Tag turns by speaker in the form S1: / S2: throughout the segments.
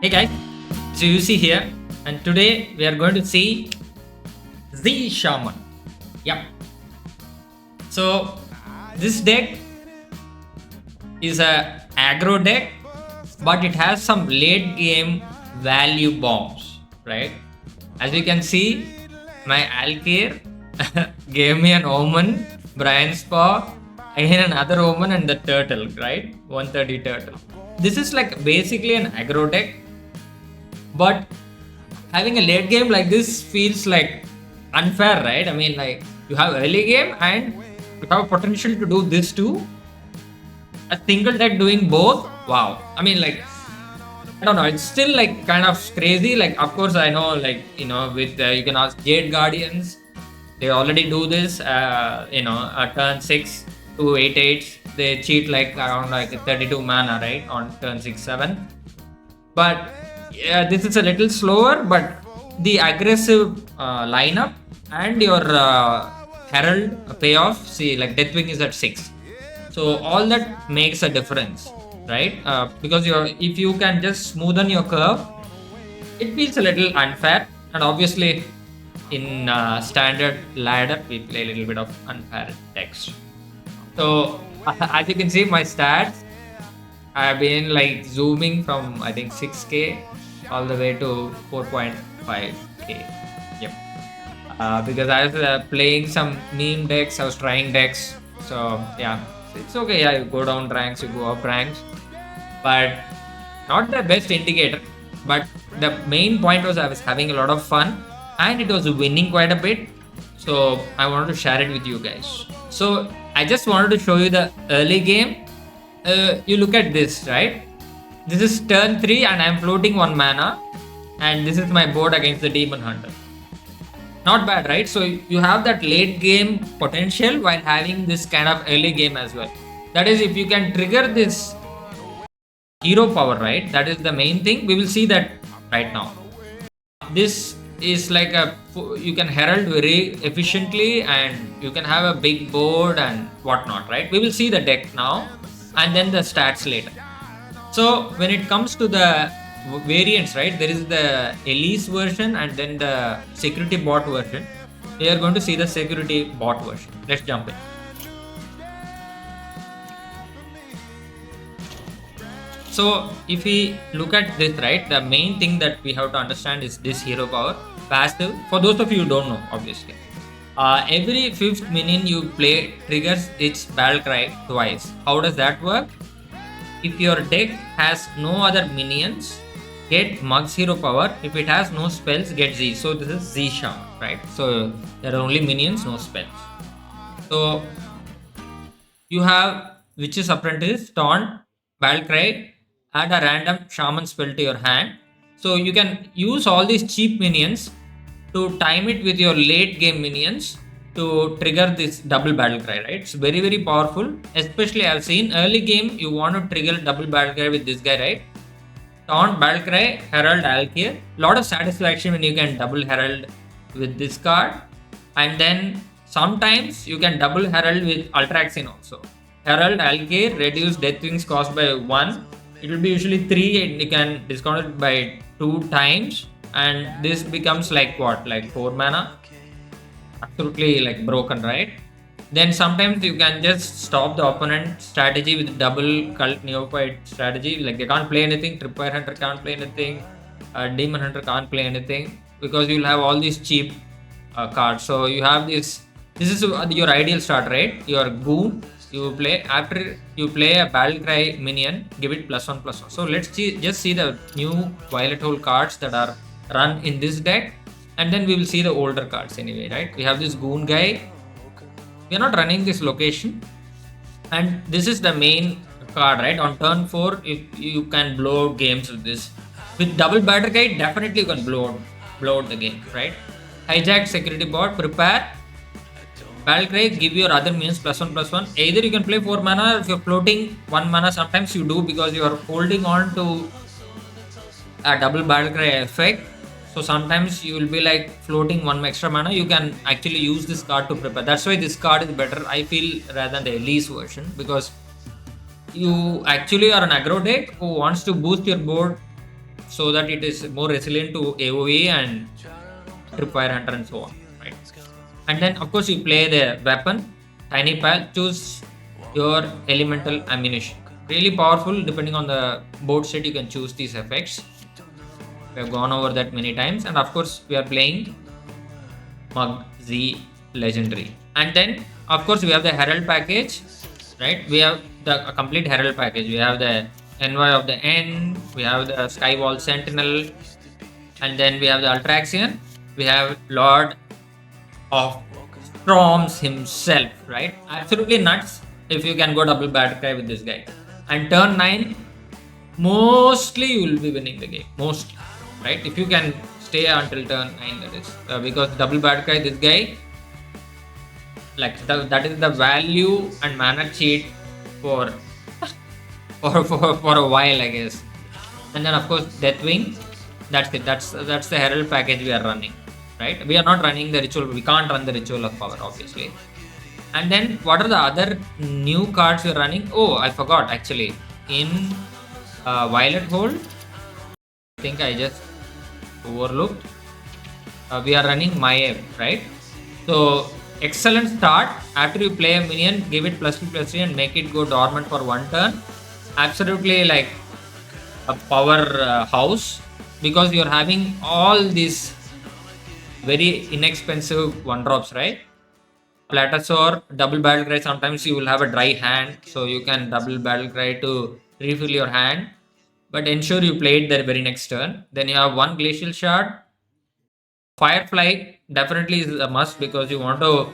S1: Hey guys, it's yoUCee here, and today we are going to see Zee Shaman. Yep. So this deck is a aggro deck, but it has some late game value bombs, right? As you can see, my Alkir gave me an Omen, Brian's Paw, again another Omen, and the turtle, right? 130 turtle. This is like basically an aggro deck, but having a late game like this feels like unfair, right? I mean, like, you have early game and you have potential to do this too. A single deck doing both, wow. I mean, like, I don't know, it's still like kind of crazy. Like, of course, I know, like, with you can ask Jade Guardians, they already do this. Turn 6 to 8/8, they cheat like around like 32 mana, right, on turn 6/7. But yeah, this is a little slower, but the aggressive lineup and your Herald payoff, see, like Deathwing is at 6. So all that makes a difference, right? Because if you can just smoothen your curve, it feels a little unfair. And obviously, in standard ladder, we play a little bit of unfair decks. So as you can see, my stats, I've been like zooming from I think 6k all the way to 4.5k. Yep. Because I was playing some meme decks, I was trying decks. So yeah, it's okay. Yeah, you go down ranks, you go up ranks, but not the best indicator. But the main point was I was having a lot of fun and it was winning quite a bit. So I wanted to share it with you guys. So I just wanted to show you the early game. You look at this, right? This is turn 3 and I'm floating 1 mana, and this is my board against the Demon Hunter. Not bad, right? So you have that late game potential while having this kind of early game as well. That is, if you can trigger this hero power, right? That is the main thing. We will see that right now. This is like you can herald very efficiently and you can have a big board and whatnot, right? We will see the deck now and then the stats later. So when it comes to the variants, right, there is the Elise version and then the security bot version. We are going to see the security bot version. Let's jump in. So if we look at this, right, the main thing that we have to understand is this hero power passive. For those of you who don't know, obviously, every 5th minion you play triggers its Battlecry twice. How does that work? If your deck has no other minions, get Mug's hero power. If it has no spells, get Zee. So this is Zee Shaman, right? So there are only minions, no spells. So you have Witch's Apprentice, Taunt, Battlecry, add a random Shaman spell to your hand. So you can use all these cheap minions to time it with your late game minions to trigger this double Battlecry, right? It's very, very powerful. Especially I've seen early game, you want to trigger double Battlecry with this guy, right? Taunt, Battlecry, Herald, Alkir. Lot of satisfaction when you can double Herald with this card. And then sometimes you can double Herald with Ultraxin also. Herald, Alkir, reduce Deathwings cost by 1. It will be usually 3 and you can discount it by 2 times. And this becomes like what? Like 4 mana? Absolutely like broken, right? Then sometimes you can just stop the opponent strategy with double Cult Neophyte strategy. Like they can't play anything, Tripwire Hunter can't play anything, Demon Hunter can't play anything, because you'll have all these cheap cards. So you have this is your ideal start, right? Your Goon, you play after you play a Battlecry minion, give it +1/+1. So let's just see the new Violet Hole cards that are run in this deck, and then we will see the older cards anyway, right? We have this Goon guy. We are not running this location, and this is the main card, right? On turn 4, if you can blow games with this. With double Battlecry, definitely you can blow out the game, right? Hijack security bot, prepare. Battlecry, give your other minions +1/+1. Either you can play 4 mana, or if you're floating 1 mana, sometimes you do because you are holding on to a double Battlecry effect. So sometimes you will be like floating 1 extra mana. You can actually use this card to prepare. That's why this card is better, I feel, rather than the Elise version, because you actually are an aggro deck who wants to boost your board so that it is more resilient to AoE and Tripwire Hunter and so on, right? And then of course you play the weapon, Tiny Pal, choose your elemental ammunition. Really powerful, depending on the board set you can choose these effects. We have gone over that many times, and of course we are playing Mug Z Legendary. And then of course we have the Herald Package, right? We have the complete Herald Package. We have the Envoy of the End, we have the Skywall Sentinel, and then we have the Ultraxian, we have Lord of Storms himself, right? Absolutely nuts if you can go double Battlecry with this guy. And turn 9, mostly you will be winning the game. Mostly, right? If you can stay until turn 9, that is. Because double Battlecry, this guy, like that is the value and mana cheat for for a while, I guess. And then of course Deathwing, that's it. That's the Herald Package we are running, right? We are not running the ritual. We can't run the Ritual of Power, obviously. And then what are the other new cards we are running? Oh, I forgot actually. In Violet Hold, I think I just overlooked. We are running Maiev, right? So excellent start. After you play a minion, give it +2/+3 and make it go dormant for 1 turn. Absolutely like a power house, because you're having all these very inexpensive 1-drops, right? Platasaur, double Battlecry, sometimes you will have a dry hand, so you can double Battlecry to refill your hand, but ensure you play it the very next turn. Then you have 1 Glacial Shard. Firefly definitely is a must, because you want to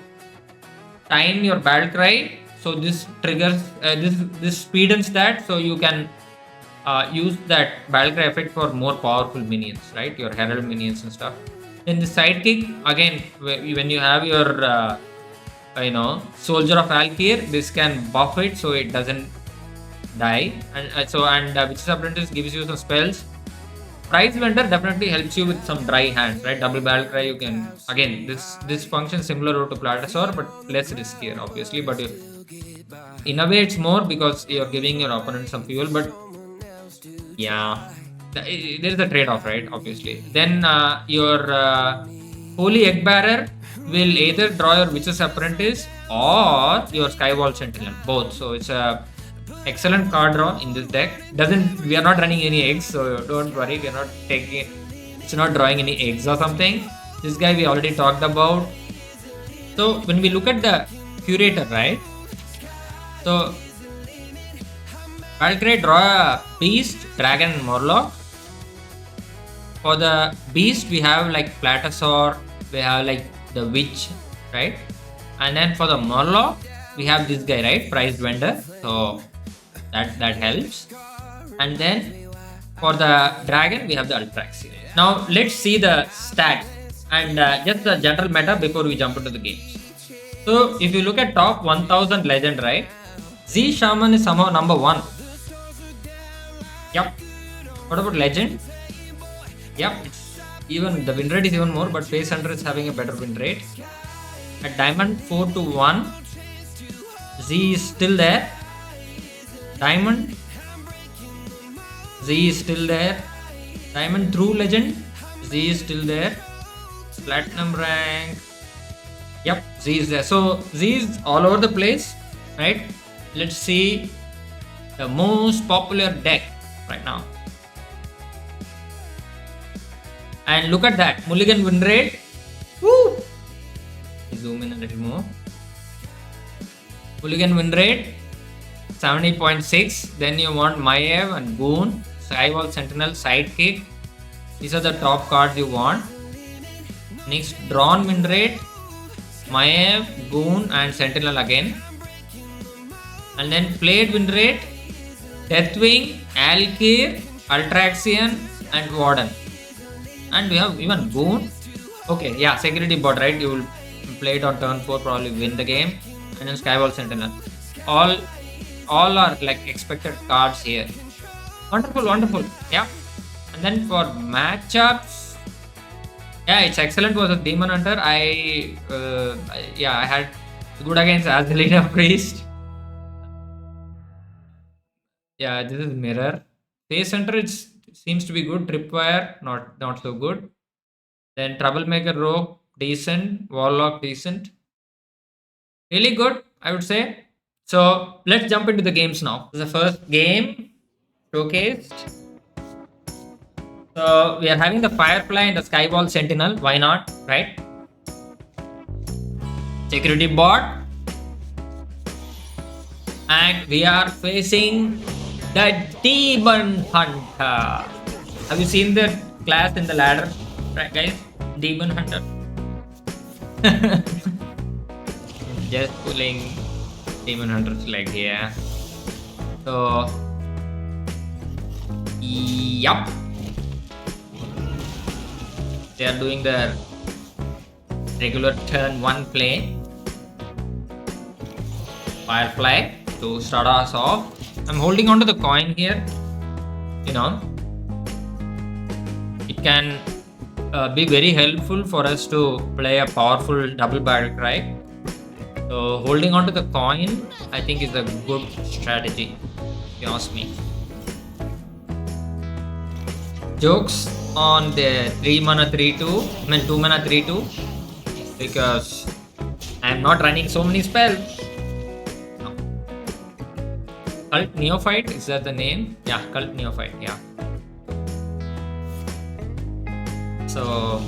S1: time your Battlecry, so this triggers this speedens that, so you can use that Battlecry effect for more powerful minions, right? Your Herald minions and stuff. Then the Sidekick, again, when you have your Soldier of Alkir, this can buff it so it doesn't die. And Witch's Apprentice gives you some spells. Prize Vendor definitely helps you with some dry hands, right? Double Battlecry, you can, again, this functions similar to Platasaur, but less riskier, obviously. But in a way it's more, because you're giving your opponent some fuel, but yeah, there's a trade-off, right? Obviously. Then your Holy Egg Bearer will either draw your Witch's Apprentice or your Skywall Sentinel, both. So it's a excellent card draw in this deck. We are not running any eggs, so don't worry. We are not it's not drawing any eggs or something. This guy we already talked about. So when we look at the Curator, right? So Battlecry, draw a Beast, Dragon, and Murloc. For the Beast, we have like Platasaur, we have like the Witch, right? And then for the Murloc, we have this guy, right? Prized Vendor. So that helps. And then for the Dragon, we have the Ultraxian. Now let's see the stats and just the general meta before we jump into the games. So if you look at top 1000 legend, right? Zee Shaman is somehow number 1. Yep. What about legend? Yep. Even the win rate is even more, but Face Hunter is having a better win rate. At Diamond 4-1, Zee is still there. Diamond, Zee is still there. Diamond True Legend, Zee is still there. Platinum rank, yep, Zee is there. So Zee is all over the place, right? Let's see the most popular deck right now. And look at that, Mulligan win rate. Woo! Zoom in a little more. Mulligan win rate 70.6. Then you want Maiev and Boon, Skywall Sentinel, Sidekick. These are the top cards you want. Next, drawn win rate, Maiev, Boon, and Sentinel again. And then played win rate, Deathwing, Alkir, Ultraxian, and Warden. And we have even Boon. Okay, yeah, Security Bot, right? You will play it on turn 4, probably win the game. And then Skywall Sentinel. All are like expected cards here. Wonderful, wonderful. Yeah. And then for matchups, yeah, it's excellent versus Demon Hunter. I had good against Azalina Priest. Yeah, this is Mirror. Face Hunter, seems to be good. Tripwire, not so good. Then Troublemaker Rogue, decent. Warlock, decent. Really good, I would say. So let's jump into the games now. This is the first game showcased. So we are having the Firefly and the Skywall Sentinel. Why not, right? Security bot. And we are facing the Demon Hunter. Have you seen the class in the ladder, right, guys? Demon Hunter. Just pulling Demon Hunter's leg here. So, yup. They are doing their regular turn 1 play. Firefly to start us off. I'm holding on to the coin here. You know, it can be very helpful for us to play a powerful double Battlecry. So holding on to the coin, I think, is a good strategy, if you ask me. Jokes on the 3 mana 3/2, I mean 2 mana 3/2, because I'm not running so many spells. No. Cult Neophyte, is that the name? Yeah, Cult Neophyte, yeah. So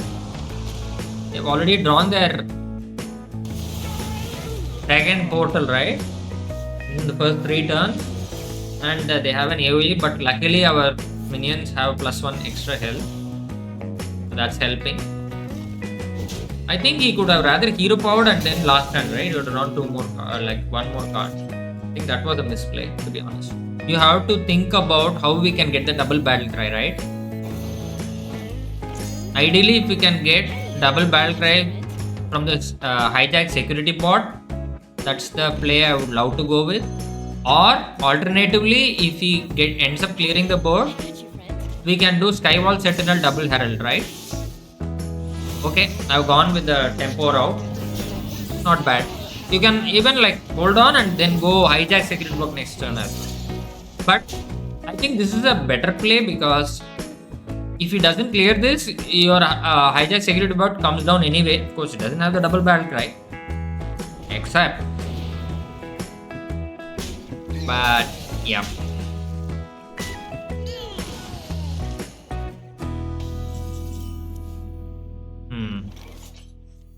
S1: they've already drawn their second portal, right? In the first 3 turns, and they have an AoE, but luckily our minions have +1 extra health, so that's helping. I think he could have rather hero powered and then last turn, right? He would have drawn 2 more, like 1 more card. I think that was a misplay, to be honest. You have to think about how we can get the double Battlecry, right? Ideally, if we can get double Battlecry from the hijack security bot, that's the play I would love to go with. Or alternatively, if he ends up clearing the board, we can do Skywall Sentinel double Herald, right? Okay, I've gone with the tempo route. Not bad. You can even like hold on and then go hijack security block next turn as well. But I think this is a better play, because if he doesn't clear this, your hijack security bot comes down anyway. Of course, it doesn't have the double Battlecry. Except. But yeah.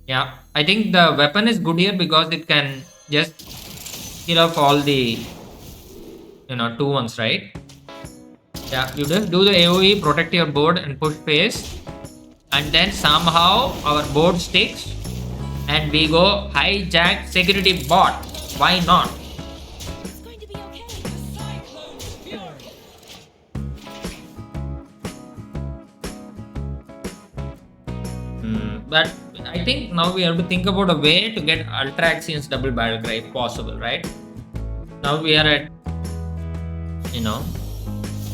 S1: Yeah, I think the weapon is good here because it can just kill off all the 2-1s, right? Yeah, you just do the AoE, protect your board and push face, and then somehow our board sticks and we go hijack security bot. Why not? But I think now we have to think about a way to get Ultra Axiom's double Battlecry if possible, right? Now we are at,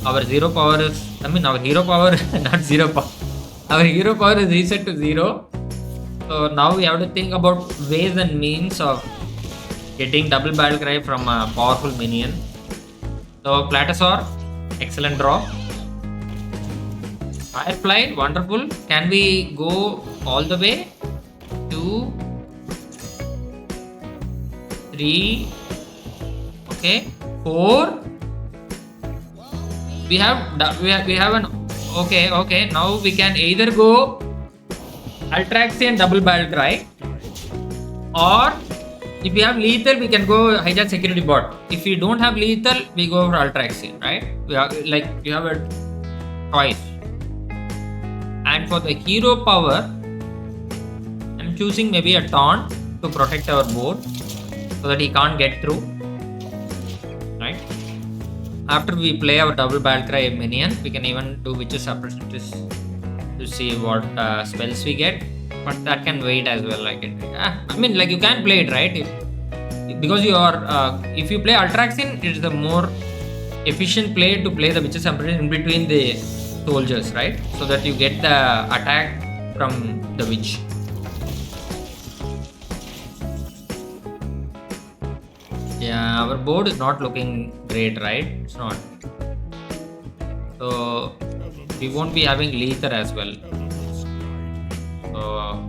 S1: our zero power is, our hero power, not zero power. Our hero power is reset to 0. So now we have to think about ways and means of getting double Battlecry from a powerful minion. So Platasaur, excellent draw. Firefly, wonderful. Can we go all the way? 2, 3, okay, 4. We have an okay. Now we can either go Ultraxian double Battlecry, or if we have lethal, we can go hijack security bot. If we don't have lethal, we go for Ultraxian, right? We have a choice. And for the hero power, I'm choosing maybe a taunt to protect our board so that he can't get through, right? After we play our double Battlecry minion, we can even do Witch's Apprentice to see what spells we get, but that can wait as well. You can play it, right? Because you are if you play Ultraxian, it is the more efficient play to play the Witch's Apprentice in between the soldiers, right? So that you get the attack from the witch. Yeah, our board is not looking great, right? It's not. So we won't be having Lether as well. So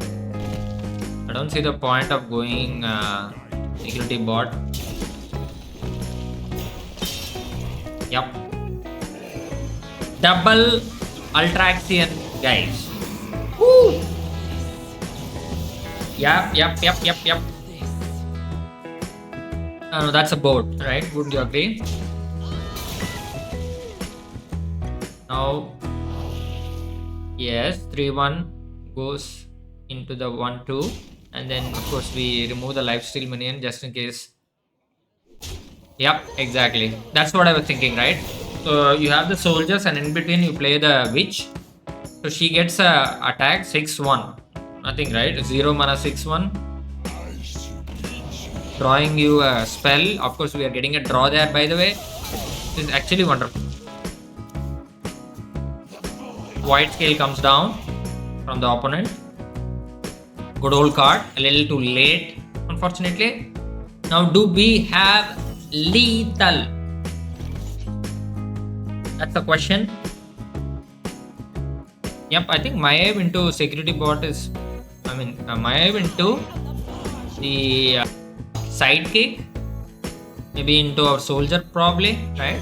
S1: I don't see the point of going security bot. Yep. Double Ultraxian, guys. Woo! Yep. No, that's a boat, right? Wouldn't you agree? Now, yes, 3-1 goes into the 1-2, and then of course we remove the lifesteal minion just in case. Yep, exactly. That's what I was thinking, right? So you have the soldiers, and in between you play the witch. So she gets a attack 6-1. Nothing, right? 0 mana 6-1. Drawing you a spell. Of course, we are getting a draw there, by the way. This is actually wonderful. White scale comes down from the opponent. Good old card. A little too late, unfortunately. Now, do we have lethal? That's the question. Yep, I think Maiev into security bot is... Maiev into the sidekick. Maybe into our soldier probably, right?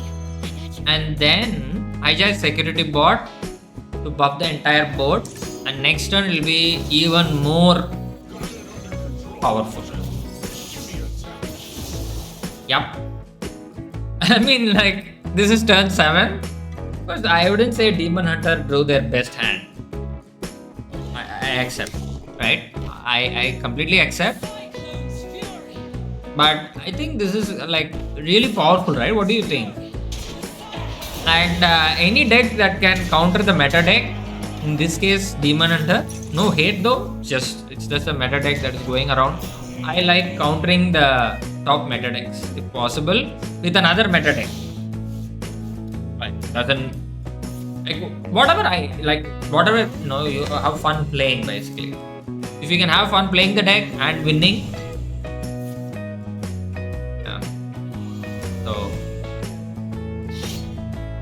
S1: And then hijack security bot to buff the entire board. And next turn will be even more powerful. Yep. I mean, like, this is turn 7. Because I wouldn't say Demon Hunter drew their best hand. I accept, right? I completely accept. But I think this is like really powerful, right? What do you think? And any deck that can counter the meta deck, in this case Demon Hunter, no hate though, it's just a meta deck that is going around. I like countering the top meta decks if possible with another meta deck. Doesn't like whatever you have fun playing basically. If you can have fun playing the deck and winning, yeah. So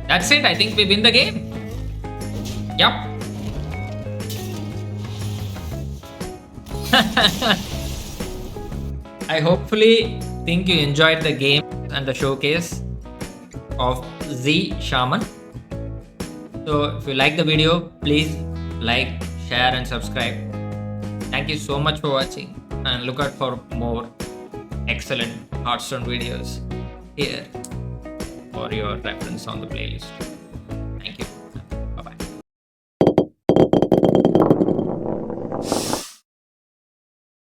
S1: that's it. I think we win the game. Yep. I hopefully think you enjoyed the game and the showcase of Zee Shaman. So if you like the video, please like, share and subscribe. Thank you so much for watching, and look out for more excellent Hearthstone videos here for your reference on the playlist.